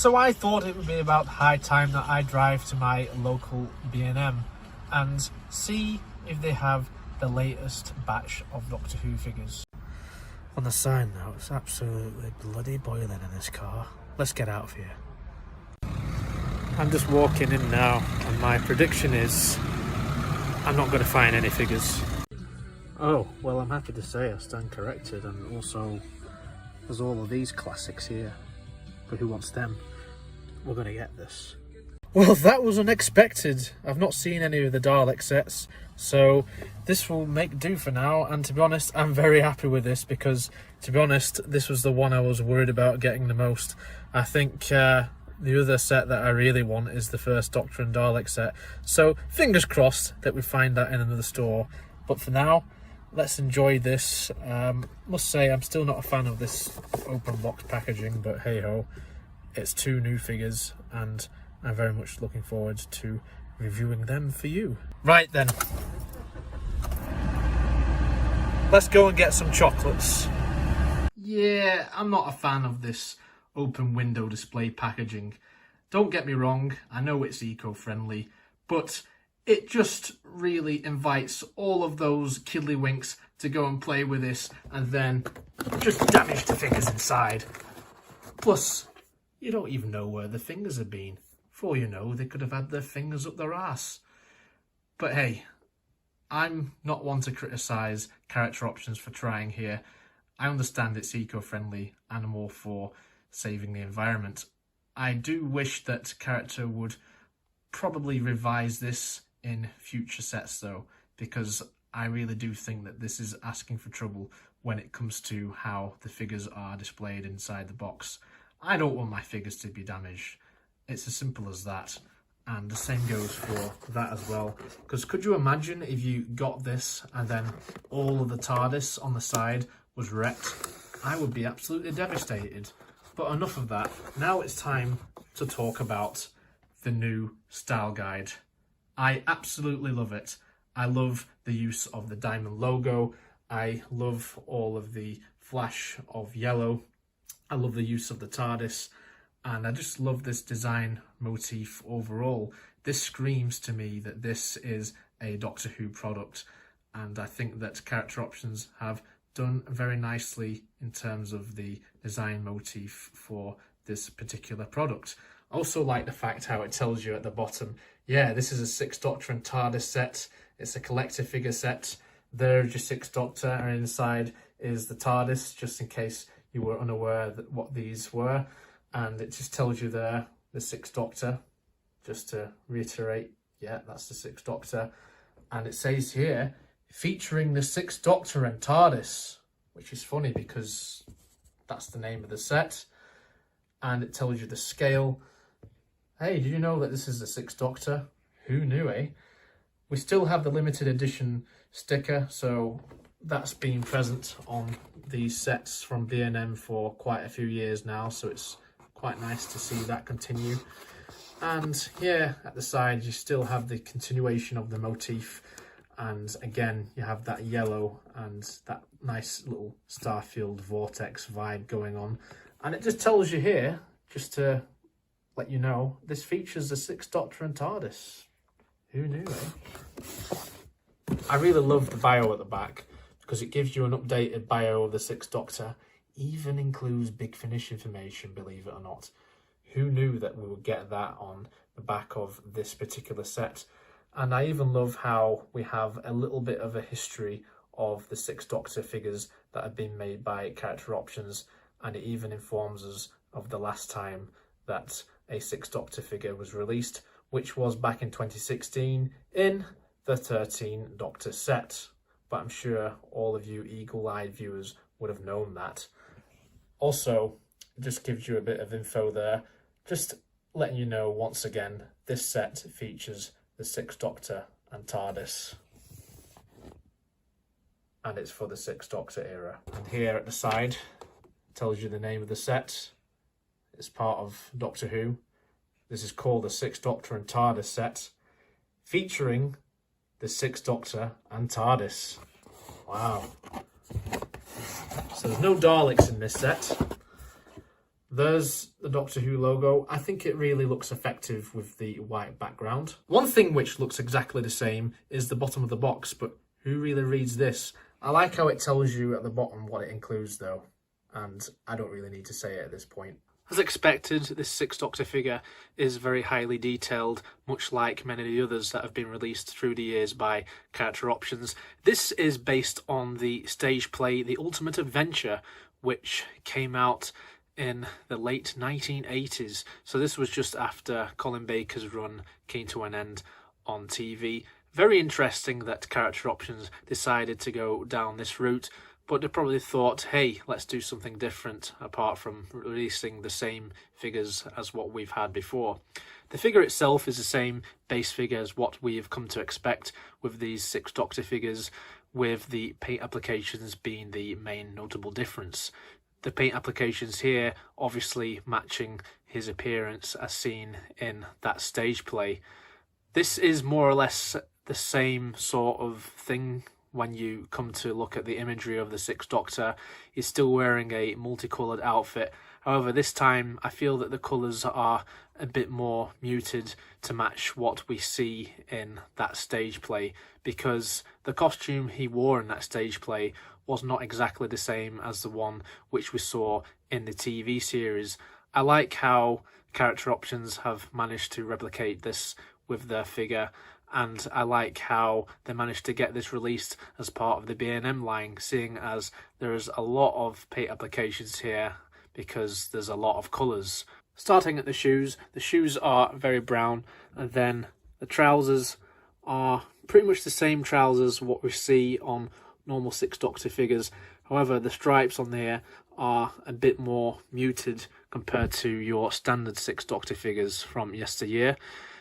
So I thought it would be about high time that I drive to my local B&M and see if they have the latest batch of Doctor Who figures. On the sign now, it's absolutely bloody boiling in this car. Let's get out of here. I'm just walking in now, and my prediction is I'm not going to find any figures. Oh, well, I'm happy to say I stand corrected, and also there's all of these classics here. But who wants them? We're going to get this. Well, that was unexpected. I've not seen any of the Dalek sets, so this will make do for now. And to be honest, I'm very happy with this because, to be honest, this was the one I was worried about getting the most. I think the other set that I really want is the first Doctor and Dalek set. So fingers crossed that we find that in another store. But for now, let's enjoy this. Must say I'm still not a fan of this open box packaging, but hey ho, it's 2 new figures and I'm very much looking forward to reviewing them for you. Right then, let's go and get some chocolates. Yeah, I'm not a fan of this open window display packaging. Don't get me wrong, I know it's eco-friendly, but it just really invites all of those kiddlywinks to go and play with this and then just damage the fingers inside. Plus, you don't even know where the fingers have been. For all you know, they could have had their fingers up their ass. But hey, I'm not one to criticise character options for trying here. I understand it's eco-friendly and I'm all for saving the environment. I do wish that character would probably revise this in future sets though, because I really do think that this is asking for trouble when it comes to how the figures are displayed inside the box. I don't want my figures to be damaged. It's as simple as that. And the same goes for that as well. Because could you imagine if you got this and then all of the TARDIS on the side was wrecked? I would be absolutely devastated. But enough of that. Now it's time to talk about the new style guide. I absolutely love it. I love the use of the diamond logo. I love all of the flash of yellow. I love the use of the TARDIS. And I just love this design motif overall. This screams to me that this is a Doctor Who product. And I think that character options have done very nicely in terms of the design motif for this particular product. I also like the fact how it tells you at the bottom, yeah, this is a 6th Doctor and TARDIS set. It's a collector figure set. There's your 6th Doctor, and inside is the TARDIS, just in case you were unaware that what these were. And it just tells you there, the 6th Doctor, just to reiterate, yeah, that's the 6th Doctor. And it says here, featuring the 6th Doctor and TARDIS, which is funny because that's the name of the set. And it tells you the scale. Hey, did you know that this is the 6th Doctor? Who knew, eh? We still have the limited edition sticker, so that's been present on these sets from B&M for quite a few years now, so it's quite nice to see that continue. And yeah, at the side you still have the continuation of the motif, and again you have that yellow and that nice little Starfield vortex vibe going on. And it just tells you here, just to let you know, this features the 6th Doctor and TARDIS. Who knew, eh? I really love the bio at the back because it gives you an updated bio of the 6th Doctor. Even includes Big Finish information, believe it or not. Who knew that we would get that on the back of this particular set? And I even love how we have a little bit of a history of the 6th Doctor figures that have been made by character options, and it even informs us of the last time that a 6th Doctor figure was released, which was back in 2016 in the 13 Doctor set. But I'm sure all of you eagle-eyed viewers would have known that. Also, it just gives you a bit of info there, just letting you know once again, this set features the 6th Doctor and TARDIS. And it's for the 6th Doctor era. And here at the side, it tells you the name of the set. It's part of Doctor Who. This is called the 6th Doctor and TARDIS set, featuring the 6th Doctor and TARDIS. Wow. So there's no Daleks in this set, There's the Doctor Who logo. I think it really looks effective with the white background. One thing which looks exactly the same is the bottom of the box, but who really reads this? I like how it tells you at the bottom what it includes though, and I don't really need to say it at this point. As expected, this Sixth Doctor figure is very highly detailed, much like many of the others that have been released through the years by Character Options. This is based on the stage play The Ultimate Adventure, which came out in the late 1980s. So this was just after Colin Baker's run came to an end on TV. Very interesting that Character Options decided to go down this route, but they probably thought, hey, let's do something different apart from releasing the same figures as what we've had before. The figure itself is the same base figure as what we have come to expect with these Sixth Doctor figures, with the paint applications being the main notable difference. The paint applications here obviously matching his appearance as seen in that stage play. This is more or less the same sort of thing when you come to look at the imagery of the Sixth Doctor. He's still wearing a multicoloured outfit. However, this time I feel that the colours are a bit more muted to match what we see in that stage play, because the costume he wore in that stage play was not exactly the same as the one which we saw in the TV series. I like how Character Options have managed to replicate this with their figure, and I like how they managed to get this released as part of the B&M line, seeing as there is a lot of paint applications here because there's a lot of colours. Starting at the shoes are very brown, and then the trousers are pretty much the same trousers what we see on normal Sixth Doctor figures. However, the stripes on there are a bit more muted compared to your standard Sixth Doctor figures from yesteryear.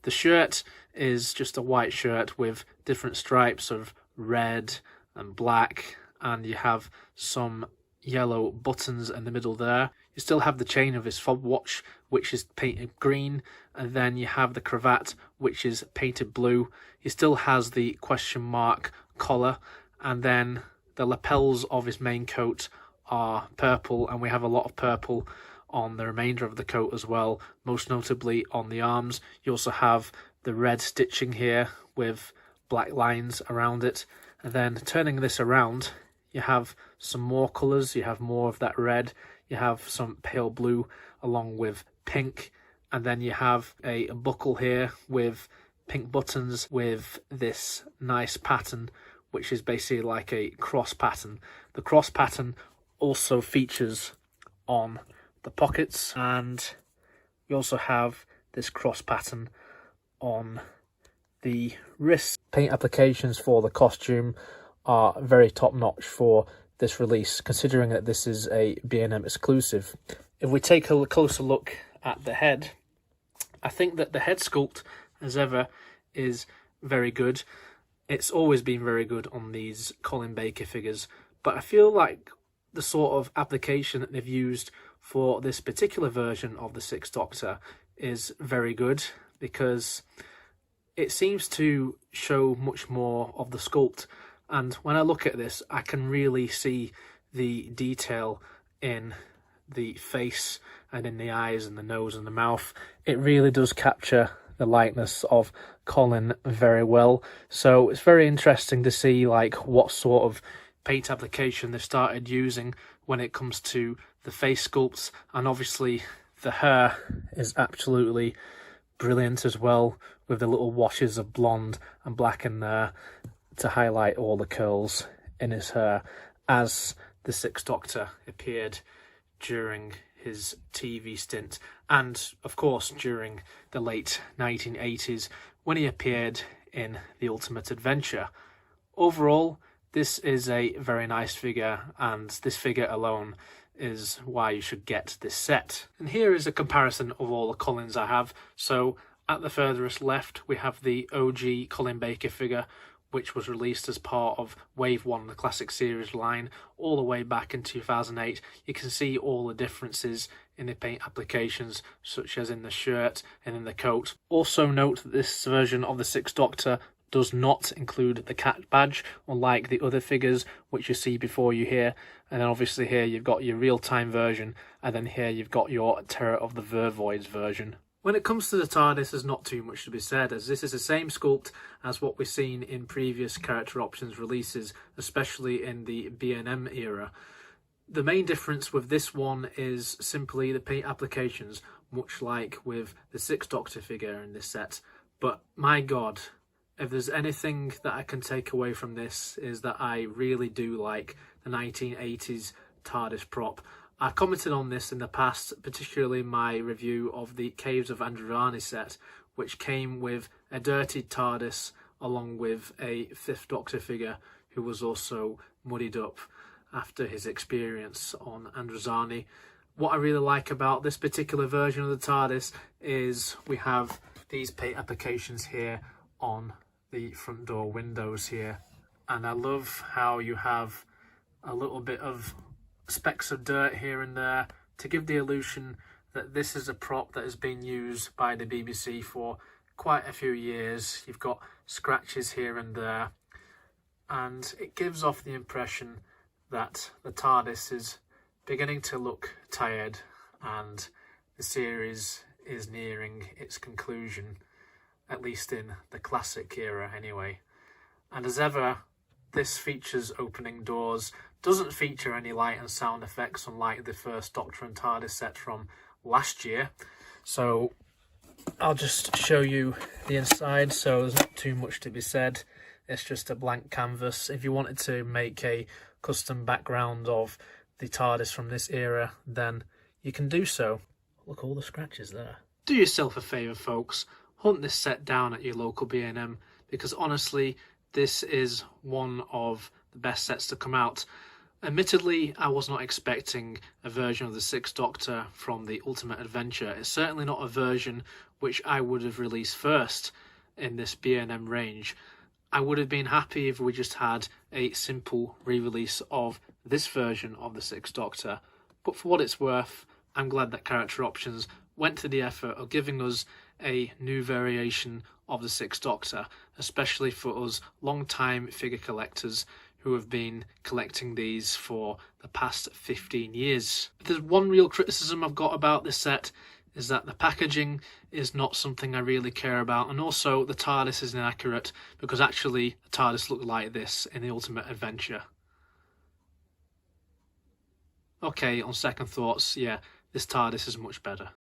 The shirt is just a white shirt with different stripes of red and black, and you have some yellow buttons in the middle there. You still have the chain of his fob watch, which is painted green, and then you have the cravat, which is painted blue. He still has the question mark collar, and then the lapels of his main coat are purple, and we have a lot of purple on the remainder of the coat as well, most notably on the arms. You also have the red stitching here with black lines around it, and then turning this around you have some more colours. You have more of that red, you have some pale blue along with pink, and then you have a buckle here with pink buttons with this nice pattern, which is basically like a cross pattern. The cross pattern also features on the pockets, and we also have this cross pattern on the wrist. Paint applications for the costume are very top notch for this release, considering that this is a B&M exclusive. If we take a closer look at the head, I think that the head sculpt, as ever, is very good. It's always been very good on these Colin Baker figures, but I feel like the sort of application that they've used for this particular version of the Sixth Doctor is very good, because it seems to show much more of the sculpt, and when I look at this I can really see the detail in the face and in the eyes and the nose and the mouth. It really does capture the likeness of Colin very well, so it's very interesting to see like what sort of paint application they started using when it comes to the face sculpts. And obviously the hair is absolutely brilliant as well, with the little washes of blonde and black in there to highlight all the curls in his hair, as the Sixth Doctor appeared during his TV stint, and of course during the late 1980s when he appeared in The Ultimate Adventure. Overall, this is a very nice figure, and this figure alone is why you should get this set. And here is a comparison of all the Collins I have. So at the furthest left we have the OG Colin Baker figure, which was released as part of Wave 1 of the Classic Series line all the way back in 2008. You can see all the differences in the paint applications, such as in the shirt and in the coat. Also note that this version of the Sixth Doctor does not include the cat badge, unlike the other figures which you see before you here. And then obviously here you've got your real-time version, and then here you've got your Terror of the Vervoids version. When it comes to the TARDIS, there's not too much to be said, as this is the same sculpt as what we've seen in previous character options releases, especially in the B&M era. The main difference with this one is simply the paint applications, much like with the Sixth Doctor figure in this set. But my god, if there's anything that I can take away from this, is that I really do like the 1980s TARDIS prop. I commented on this in the past, particularly in my review of the Caves of Androzani set, which came with a dirty TARDIS along with a Fifth Doctor figure who was also muddied up after his experience on Androzani. What I really like about this particular version of the TARDIS is we have these paint applications here on the front door windows here, and I love how you have a little bit of specks of dirt here and there to give the illusion that this is a prop that has been used by the BBC for quite a few years. You've got scratches here and there, and it gives off the impression that the TARDIS is beginning to look tired and the series is nearing its conclusion, at least in the classic era anyway. And as ever, this features opening doors, doesn't feature any light and sound effects unlike the first Doctor and TARDIS set from last year. So I'll just show you the inside, so there's not too much to be said. It's just a blank canvas. If you wanted to make a custom background of the TARDIS from this era, then you can do so. Look, all the scratches there. Do yourself a favour, folks. Hunt this set down at your local B&M, because honestly, this is one of the best sets to come out. Admittedly, I was not expecting a version of the Sixth Doctor from the Ultimate Adventure. It's certainly not a version which I would have released first in this B&M range. I would have been happy if we just had a simple re-release of this version of the Sixth Doctor. But for what it's worth, I'm glad that Character Options went to the effort of giving us a new variation of the Sixth Doctor, especially for us long-time figure collectors who have been collecting these for the past 15 years. There's one real criticism I've got about this set, is that the packaging is not something I really care about, and also the TARDIS is inaccurate, because actually the TARDIS looked like this in the Ultimate Adventure. Okay, on second thoughts, yeah, this TARDIS is much better.